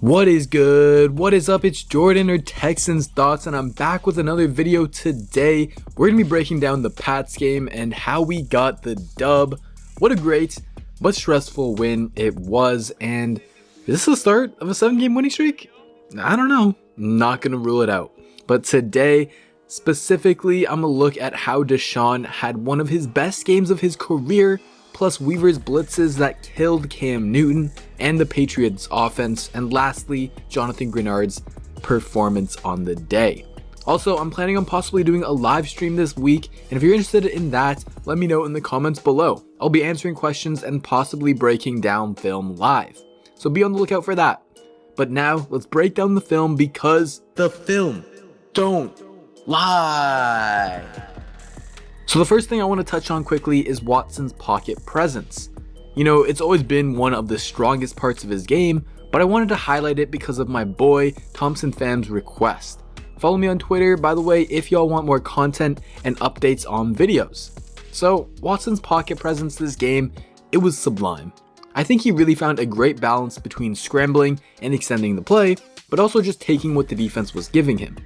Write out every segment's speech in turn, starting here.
What is good? What is up? It's Jordan or Texans Thoughts, and I'm back with another video today. We're going to be breaking down the Pats game and how we got the dub. What a great but stressful win it was, and is this the start of a 7-game winning streak? I don't know. Not going to rule it out. But today, specifically, I'm going to look at how Deshaun had one of his best games of his career, plus Weaver's blitzes that killed Cam Newton and the Patriots offense, and lastly, Jonathan Greenard's performance on the day. Also, I'm planning on possibly doing a live stream this week, and if you're interested in that, let me know in the comments below. I'll be answering questions and possibly breaking down film live, so be on the lookout for that. But now, let's break down the film because the film don't lie. So the first thing I want to touch on quickly is Watson's pocket presence. You know, it's always been one of the strongest parts of his game, but I wanted to highlight it because of my boy Thompson Fam's request. Follow me on Twitter, by the way, if y'all want more content and updates on videos. So Watson's pocket presence this game, it was sublime. I think he really found a great balance between scrambling and extending the play, but also just taking what the defense was giving him.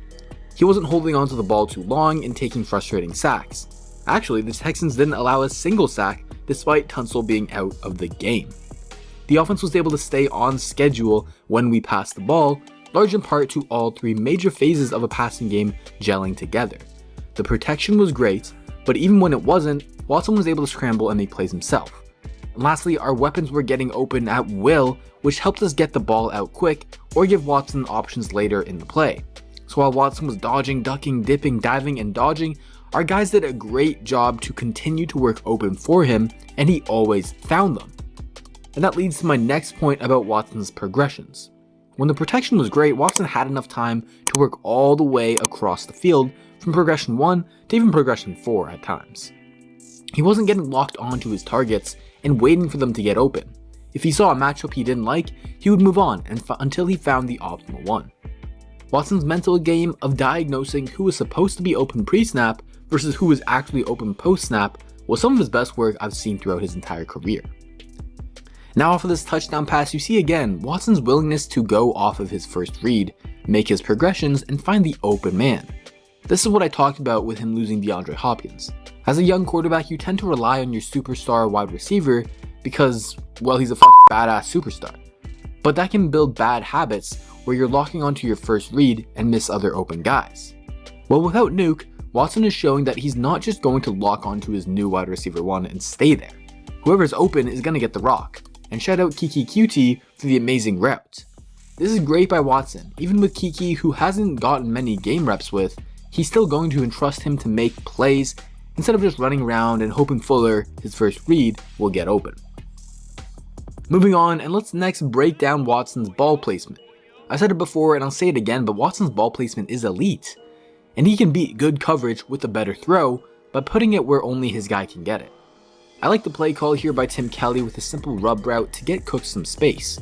He wasn't holding onto the ball too long and taking frustrating sacks. Actually, the Texans didn't allow a single sack despite Tunsil being out of the game. The offense was able to stay on schedule when we passed the ball, large in part to all three major phases of a passing game gelling together. The protection was great, but even when it wasn't, Watson was able to scramble and make plays himself. And lastly, our weapons were getting open at will, which helped us get the ball out quick or give Watson options later in the play. So while Watson was dodging, ducking, dipping, diving, and dodging, our guys did a great job to continue to work open for him, and he always found them. And that leads to my next point about Watson's progressions. When the protection was great, Watson had enough time to work all the way across the field, from progression 1 to even progression 4 at times. He wasn't getting locked onto his targets and waiting for them to get open. If he saw a matchup he didn't like, he would move on until he found the optimal one. Watson's mental game of diagnosing who was supposed to be open pre-snap versus who was actually open post-snap was some of his best work I've seen throughout his entire career. Now off of this touchdown pass, you see again Watson's willingness to go off of his first read, make his progressions, and find the open man. This is what I talked about with him losing DeAndre Hopkins. As a young quarterback, you tend to rely on your superstar wide receiver because, well, he's a badass superstar. But that can build bad habits where you're locking onto your first read and miss other open guys. Well, without Nuke, Watson is showing that he's not just going to lock onto his new wide receiver 1 and stay there. Whoever's open is going to get the rock, and shout out Kiki QT for the amazing route. This is great by Watson. Even with Kiki, who hasn't gotten many game reps with, he's still going to entrust him to make plays instead of just running around and hoping Fuller, his first read, will get open. Moving on, and let's next break down Watson's ball placement. I said it before and I'll say it again, but Watson's ball placement is elite. And he can beat good coverage with a better throw by putting it where only his guy can get it. I like the play call here by Tim Kelly with a simple rub route to get Cooks some space.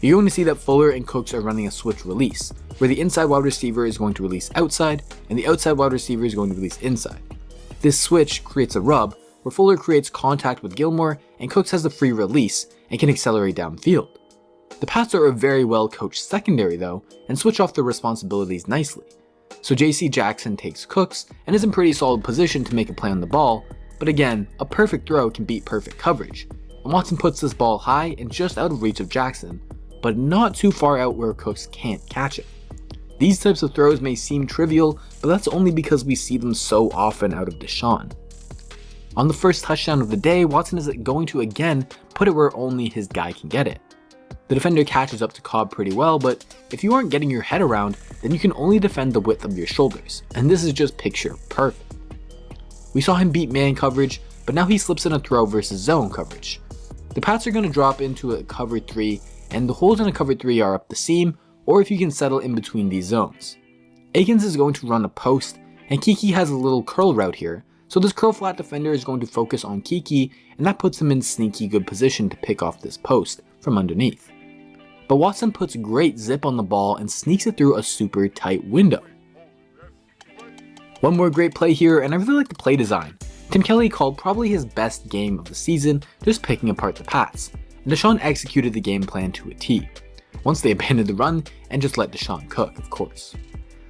You're going to see that Fuller and Cooks are running a switch release, where the inside wide receiver is going to release outside and the outside wide receiver is going to release inside. This switch creates a rub where Fuller creates contact with Gilmore and Cooks has the free release and can accelerate downfield. The Pats are a very well coached secondary though and switch off their responsibilities nicely. So JC Jackson takes Cooks and is in pretty solid position to make a play on the ball, but again, a perfect throw can beat perfect coverage, and Watson puts this ball high and just out of reach of Jackson, but not too far out where Cooks can't catch it. These types of throws may seem trivial, but that's only because we see them so often out of Deshaun. On the first touchdown of the day, Watson is going to again put it where only his guy can get it. The defender catches up to Cobb pretty well, but if you aren't getting your head around, then you can only defend the width of your shoulders, and this is just picture perfect. We saw him beat man coverage, but now he slips in a throw versus zone coverage. The Pats are going to drop into a cover 3, and the holes in a cover 3 are up the seam, or if you can settle in between these zones. Akins is going to run a post, and Kiki has a little curl route here, so this curl flat defender is going to focus on Kiki, and that puts him in sneaky good position to pick off this post from underneath. But Watson puts great zip on the ball and sneaks it through a super tight window. One more great play here, and I really like the play design. Tim Kelly called probably his best game of the season, just picking apart the Pats, and Deshaun executed the game plan to a T. once they abandoned the run and just let Deshaun cook, of course.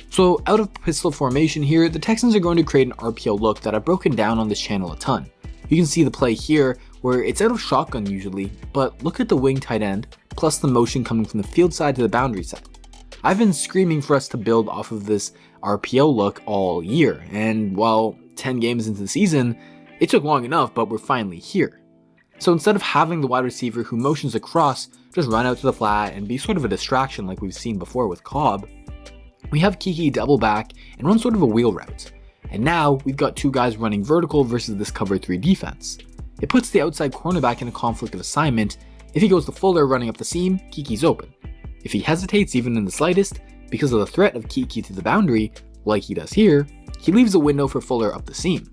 So out of pistol formation here, the Texans are going to create an RPO look that I've broken down on this channel a ton. You can see the play here where it's out of shotgun usually, but look at the wing tight end plus the motion coming from the field side to the boundary side. I've been screaming for us to build off of this RPO look all year, and while 10 games into the season, it took long enough, but we're finally here. So instead of having the wide receiver who motions across just run out to the flat and be sort of a distraction like we've seen before with Cobb, we have Kiki double back and run sort of a wheel route. And now we've got two guys running vertical versus this cover 3 defense. It puts the outside cornerback in a conflict of assignment. If he goes to Fuller running up the seam, Kiki's open. If he hesitates even in the slightest, because of the threat of Kiki to the boundary, like he does here, he leaves a window for Fuller up the seam.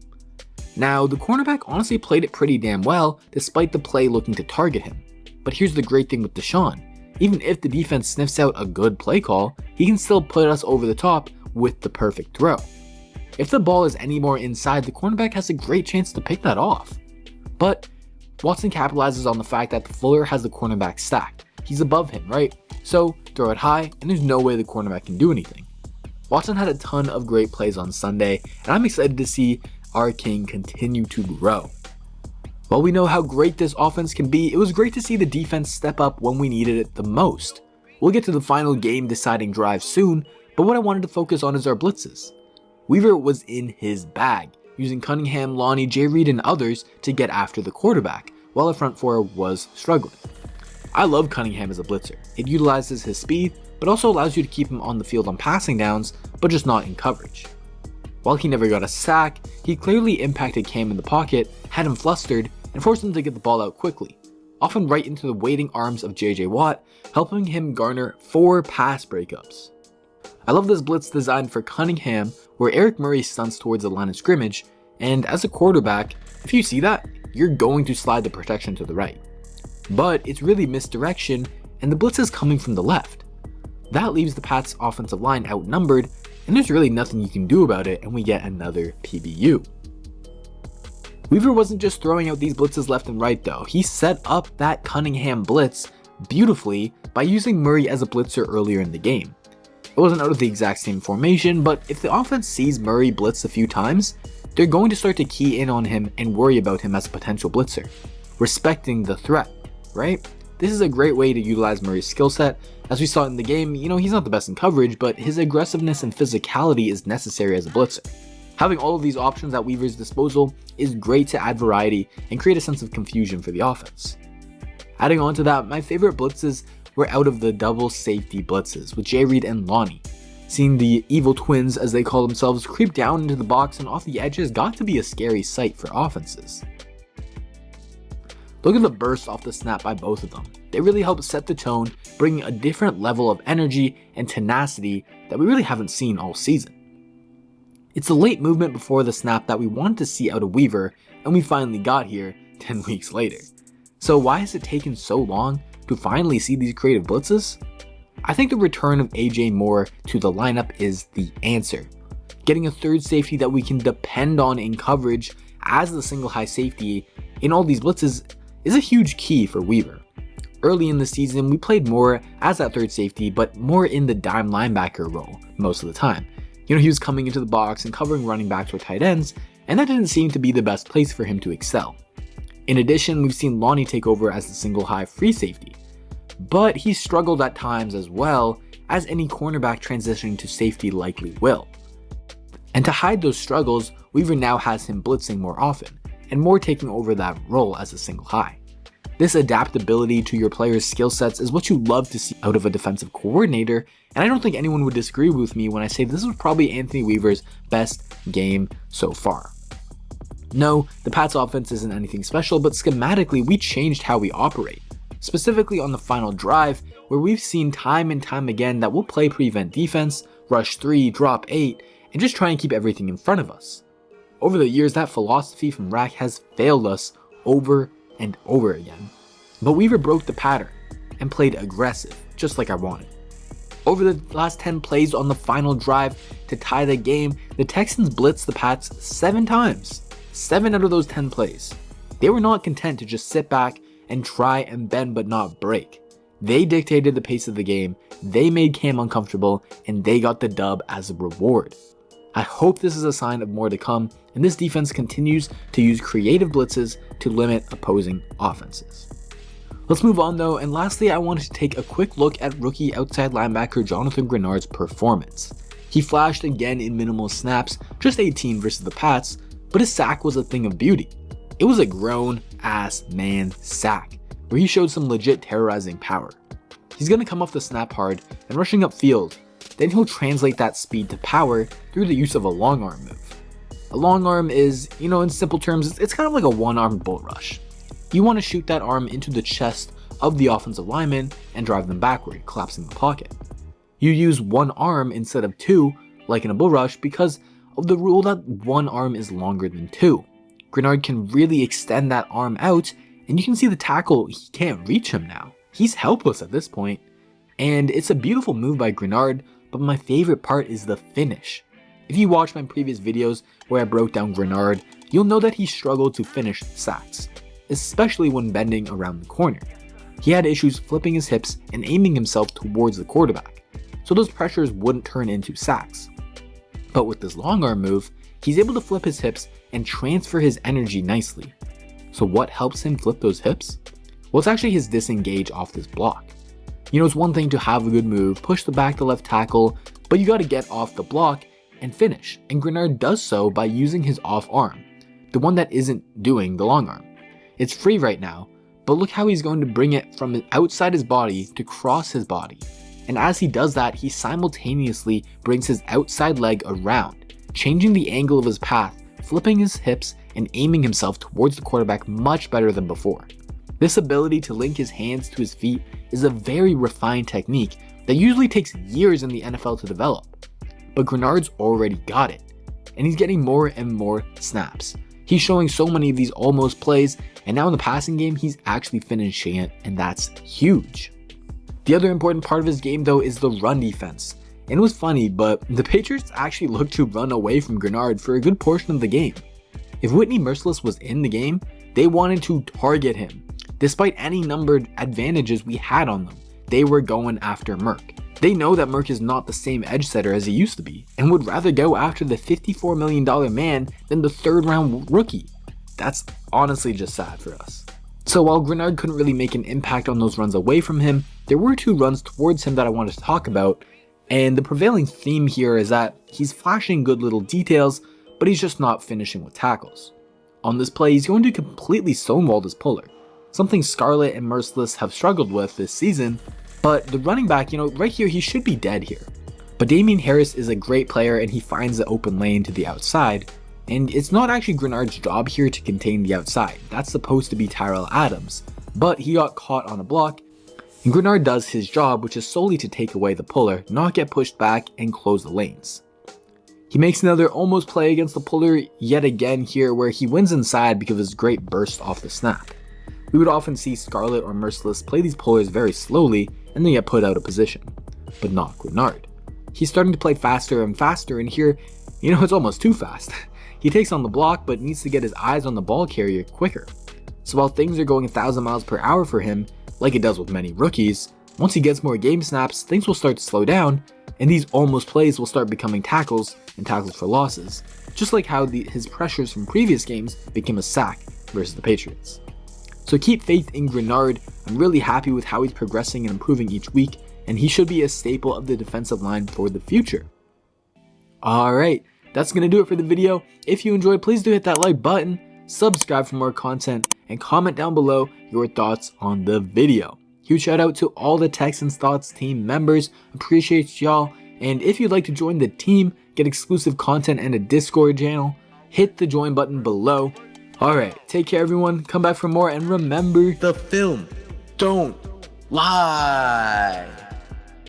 Now, the cornerback honestly played it pretty damn well, despite the play looking to target him. But here's the great thing with Deshaun. Even if the defense sniffs out a good play call, he can still put us over the top with the perfect throw. If the ball is any more inside, the cornerback has a great chance to pick that off. But Watson capitalizes on the fact that Fuller has the cornerback stacked. He's above him, right? So throw it high, and there's no way the cornerback can do anything. Watson had a ton of great plays on Sunday, and I'm excited to see our king continue to grow. While we know how great this offense can be, it was great to see the defense step up when we needed it the most. We'll get to the final game deciding drive soon, but what I wanted to focus on is our blitzes. Weaver was in his bag, using Cunningham, Lonnie, Jay Reed, and others to get after the quarterback, while the front four was struggling. I love Cunningham as a blitzer. It utilizes his speed, but also allows you to keep him on the field on passing downs, but just not in coverage. While he never got a sack, he clearly impacted Cam in the pocket, had him flustered, and forced him to get the ball out quickly, often right into the waiting arms of JJ Watt, helping him garner 4 pass breakups. I love this blitz designed for Cunningham, where Eric Murray stunts towards the line of scrimmage, and as a quarterback, if you see that, you're going to slide the protection to the right. But it's really misdirection, and the blitz is coming from the left. That leaves the Pats' offensive line outnumbered, and there's really nothing you can do about it, and we get another PBU. Weaver wasn't just throwing out these blitzes left and right though, he set up that Cunningham blitz beautifully by using Murray as a blitzer earlier in the game. It wasn't out of the exact same formation, but if the offense sees Murray blitz a few times, they're going to start to key in on him and worry about him as a potential blitzer, respecting the threat, right? This is a great way to utilize Murray's skill set. As we saw in the game, he's not the best in coverage, but his aggressiveness and physicality is necessary as a blitzer. Having all of these options at Weaver's disposal is great to add variety and create a sense of confusion for the offense. Adding on to that, my favorite blitzes were out of the double safety blitzes with Jay Reed and Lonnie. Seeing the evil twins, as they call themselves, creep down into the box and off the edges got to be a scary sight for offenses. Look at the burst off the snap by both of them. They really helped set the tone, bringing a different level of energy and tenacity that we really haven't seen all season. It's the late movement before the snap that we wanted to see out of Weaver, and we finally got here 10 weeks later. So why has it taken so long to finally see these creative blitzes? I think the return of AJ Moore to the lineup is the answer. Getting a third safety that we can depend on in coverage as the single high safety in all these blitzes is a huge key for Weaver. Early in the season, we played Moore as that third safety, but more in the dime linebacker role most of the time. He was coming into the box and covering running backs or tight ends, and that didn't seem to be the best place for him to excel. In addition, we've seen Lonnie take over as the single high free safety, but he struggled at times as well, as any cornerback transitioning to safety likely will. And to hide those struggles, Weaver now has him blitzing more often, and Moore taking over that role as a single high. This adaptability to your players' skill sets is what you love to see out of a defensive coordinator, and I don't think anyone would disagree with me when I say this was probably Anthony Weaver's best game so far. No, the Pats offense isn't anything special, but schematically we changed how we operate. Specifically on the final drive, where we've seen time and time again that we'll play prevent defense, rush 3, drop 8, and just try and keep everything in front of us. Over the years, that philosophy from Rack has failed us over and over again. But Weaver broke the pattern and played aggressive, just like I wanted. Over the last 10 plays on the final drive to tie the game, the Texans blitzed the Pats 7 times. 7 out of those 10 plays. They were not content to just sit back and try and bend but not break. They dictated the pace of the game, they made Cam uncomfortable, and they got the dub as a reward. I hope this is a sign of more to come, and this defense continues to use creative blitzes to limit opposing offenses. Let's move on though, and lastly I wanted to take a quick look at rookie outside linebacker Jonathan Greenard's performance. He flashed again in minimal snaps, just 18 versus the Pats, but his sack was a thing of beauty. It was a grown-ass man sack, where he showed some legit terrorizing power. He's going to come off the snap hard and rushing upfield, then he'll translate that speed to power through the use of a long arm move. A long arm is, in simple terms, it's kind of like a one-armed bull rush. You want to shoot that arm into the chest of the offensive lineman and drive them backward, collapsing the pocket. You use one arm instead of two, like in a bull rush, because of the rule that one arm is longer than two. Grenard can really extend that arm out, and you can see the tackle, he can't reach him now. He's helpless at this point, and it's a beautiful move by Grenard, but my favorite part is the finish. If you watch my previous videos where I broke down Grenard, you'll know that he struggled to finish sacks, especially when bending around the corner. He had issues flipping his hips and aiming himself towards the quarterback, so those pressures wouldn't turn into sacks. But with this long arm move, he's able to flip his hips and transfer his energy nicely. So what helps him flip those hips? Well, it's actually his disengage off this block. It's one thing to have a good move, push the back to left tackle, but you gotta get off the block and finish. And Grenard does so by using his off arm, the one that isn't doing the long arm. It's free right now, but look how he's going to bring it from outside his body to cross his body. And as he does that, he simultaneously brings his outside leg around, changing the angle of his path, flipping his hips, and aiming himself towards the quarterback much better than before. This ability to link his hands to his feet is a very refined technique that usually takes years in the NFL to develop. But Grenard's already got it, and he's getting more and more snaps. He's showing so many of these almost plays, and now in the passing game, he's actually finishing it, and that's huge. The other important part of his game though is the run defense. And it was funny, but the Patriots actually looked to run away from Grenard for a good portion of the game. If Whitney Merciless was in the game, they wanted to target him. Despite any numbered advantages we had on them, they were going after Merc. They know that Merc is not the same edge setter as he used to be, and would rather go after the $54 million man than the third round rookie. That's honestly just sad for us. So while Grenard couldn't really make an impact on those runs away from him, there were two runs towards him that I wanted to talk about, and the prevailing theme here is that he's flashing good little details, but he's just not finishing with tackles. On this play, he's going to completely stonewall this puller, something Scarlett and Merciless have struggled with this season, but the running back, right here, he should be dead here. But Damien Harris is a great player and he finds the open lane to the outside, and it's not actually Grenard's job here to contain the outside. That's supposed to be Tyrell Adams, but he got caught on a block, and Grenard does his job, which is solely to take away the puller, not get pushed back, and close the lanes. He makes another almost play against the puller yet again here, where he wins inside because of his great burst off the snap. We would often see Scarlett or Merciless play these pullers very slowly and then get put out of position, but not Grenard. He's starting to play faster and faster, and here, it's almost too fast. He takes on the block, but needs to get his eyes on the ball carrier quicker. So while things are going 1,000 miles per hour for him, like it does with many rookies, once he gets more game snaps, things will start to slow down, and these almost plays will start becoming tackles and tackles for losses, just like how his pressures from previous games became a sack versus the Patriots. So keep faith in Grenard. I'm really happy with how he's progressing and improving each week, and he should be a staple of the defensive line for the future. Alright, that's going to do it for the video. If you enjoyed, please do hit that like button, subscribe for more content, and comment down below your thoughts on the video. Huge shout out to all the Texans Thoughts team members, appreciate y'all, and if you'd like to join the team, get exclusive content and a Discord channel, hit the join button below. Alright, take care everyone, come back for more, and remember, the film don't lie.